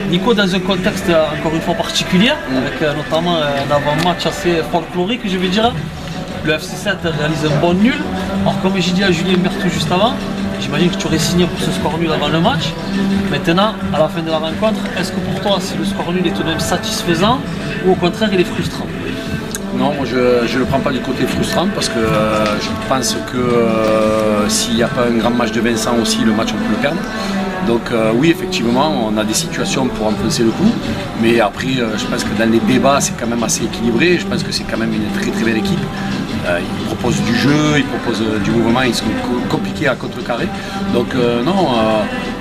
Nico, dans un contexte encore une fois particulier, avec notamment un avant-match assez folklorique, je vais dire, le FC7 réalise un bon nul. Alors comme j'ai dit à Julien Berthoud juste avant, j'imagine que tu aurais signé pour ce score nul avant le match. Maintenant, à la fin de la rencontre, est-ce que pour toi, si le score nul est tout de même satisfaisant ou au contraire il est frustrant? Non, moi je ne le prends pas du côté frustrant parce que je pense que s'il n'y a pas un grand match de Vincent aussi, le match on peut le perdre. Donc oui, effectivement, on a des situations pour enfoncer le coup, mais après je pense que dans les débats c'est quand même assez équilibré. Je pense que c'est quand même une très très belle équipe. Ils proposent du jeu, ils proposent du mouvement, ils sont compliqués à contrecarrer. Donc non,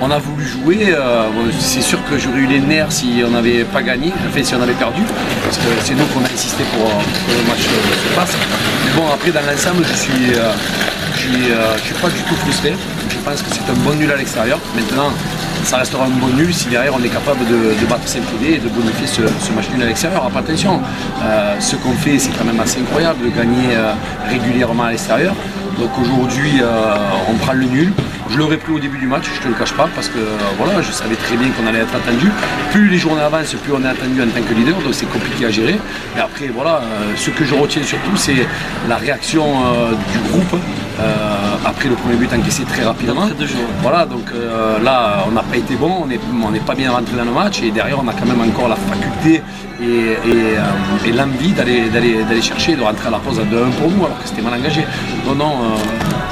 on a voulu jouer. C'est sûr que j'aurais eu les nerfs si on n'avait pas gagné, enfin si on avait perdu, parce que c'est nous qu'on a insisté pour que le match se passe. Mais bon, après dans l'ensemble, je suis pas du tout frustré. Je pense que c'est un bon nul à l'extérieur. Maintenant, ça restera un bon nul si derrière on est capable de battre Saint-Privé et de bonifier ce match nul à l'extérieur. Alors attention, ce qu'on fait c'est quand même assez incroyable de gagner régulièrement à l'extérieur. Donc aujourd'hui on prend le nul. Je l'aurais pris au début du match, je ne te le cache pas, parce que voilà, je savais très bien qu'on allait être attendu. Plus les journées avancent, plus on est attendu en tant que leader, donc c'est compliqué à gérer. Mais après, voilà, ce que je retiens surtout, c'est la réaction du groupe après le premier but encaissé très rapidement. Voilà, donc là, on n'a pas été bon, on n'est pas bien rentré dans le match, et derrière, on a quand même encore la faculté et l'envie d'aller chercher, de rentrer à la pause à 2-1 pour nous, alors que c'était mal engagé. Non,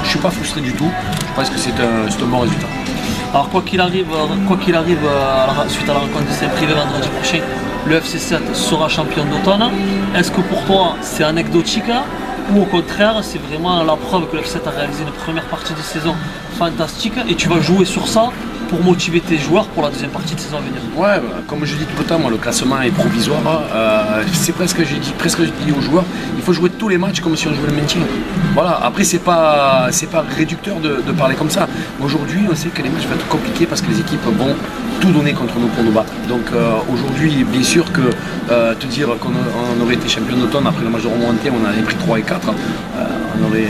je ne suis pas frustré du tout. Je pense que c'est un bon résultat. Alors quoi qu'il arrive, suite à la rencontre de Saint-Privé vendredi prochain, le FC7 sera champion d'automne. Est-ce que pour toi c'est anecdotique ou au contraire c'est vraiment la preuve que le FC7 a réalisé une première partie de saison fantastique et tu vas jouer sur ça pour motiver tes joueurs pour la deuxième partie de saison à venir? Ouais, comme je dis tout le temps, moi, le classement est provisoire. C'est presque je dis aux joueurs, il faut jouer tous les matchs comme si on jouait le maintien. Voilà, après c'est pas réducteur de parler comme ça. Aujourd'hui, on sait que les matchs vont être compliqués parce que les équipes vont tout donner contre nous pour nous battre. Donc aujourd'hui, bien sûr que te dire qu'on aurait été champion d'automne après le match de remontée, on en avait pris 3 et 4, on aurait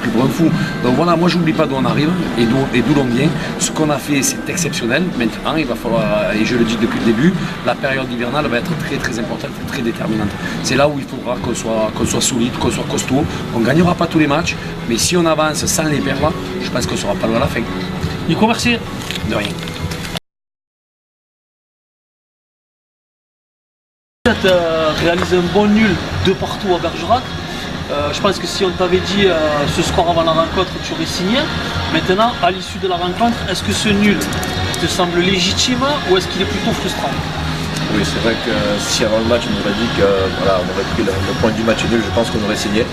pris pour un fou. Donc voilà, moi j'oublie pas d'où on arrive et d'où l'on vient. Ce qu'on a fait, c'est exceptionnel. Maintenant, il va falloir, et je le dis depuis le début, la période hivernale va être très très importante et très déterminante. C'est là où il faudra qu'on soit solide, qu'on soit costaud. On ne gagnera pas tous les matchs, mais si on avance sans les perdre, je pense qu'on sera pas loin à la fin. Nico, merci. De rien. Réaliser un bon nul de partout à Bergerac. Je pense que si on t'avait dit ce score avant la rencontre, tu aurais signé. Maintenant, à l'issue de la rencontre, est-ce que ce nul te semble légitime ou est-ce qu'il est plutôt frustrant? Oui, c'est vrai que si avant le match on aurait dit que voilà, on aurait pris le point du match nul, je pense qu'on aurait signé.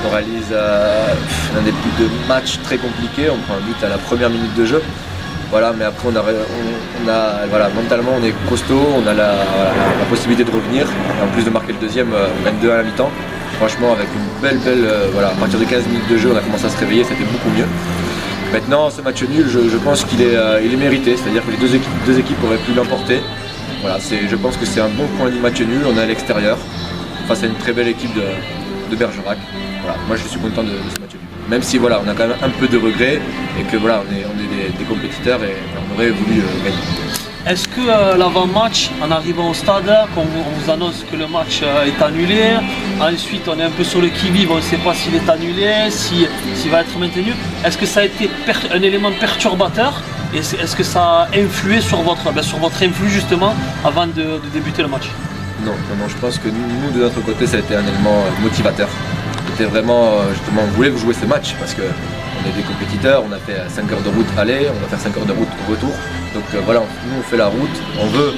On réalise un début de match très compliqué, on prend un but à la première minute de jeu. Voilà, mais après voilà, mentalement on est costaud, on a la possibilité de revenir. Et en plus de marquer le deuxième, on gagne 2 à la mi-temps. Franchement, avec une belle voilà, à partir de 15 minutes de jeu, on a commencé à se réveiller, c'était beaucoup mieux. Maintenant, ce match nul, je pense qu'il est mérité, c'est-à-dire que les deux équipes auraient pu l'emporter. Voilà, je pense que c'est un bon point du match nul, on est à l'extérieur, face à une très belle équipe de Bergerac. Voilà, moi je suis content de ce match nul. Même si voilà, on a quand même un peu de regrets et que voilà, on est des compétiteurs et on aurait voulu gagner. Est-ce que l'avant-match, en arrivant au stade, on vous annonce que le match est annulé, ensuite on est un peu sur le qui-vive, on ne sait pas s'il est annulé, s'il va être maintenu, est-ce que ça a été un élément perturbateur et est-ce que ça a influé sur votre influx justement avant de débuter le match? Non, je pense que nous de notre côté ça a été un élément motivateur. C'était vraiment, justement, on voulait jouer ce match parce que on est des compétiteurs, on a fait 5 heures de route aller, on va faire 5 heures de route retour. Donc voilà, nous on fait la route, on veut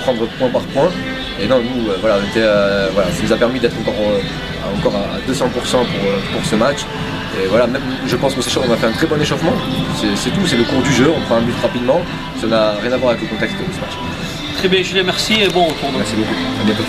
prendre point par point. Et non, nous, voilà, ça nous a permis d'être encore à 200% pour ce match. Et voilà, même, je pense qu'on a fait un très bon échauffement. C'est tout, c'est le cours du jeu, on prend un but rapidement. Ça n'a rien à voir avec le contexte de ce match. Très bien, Julien, merci et bon retour. Merci beaucoup, à bientôt.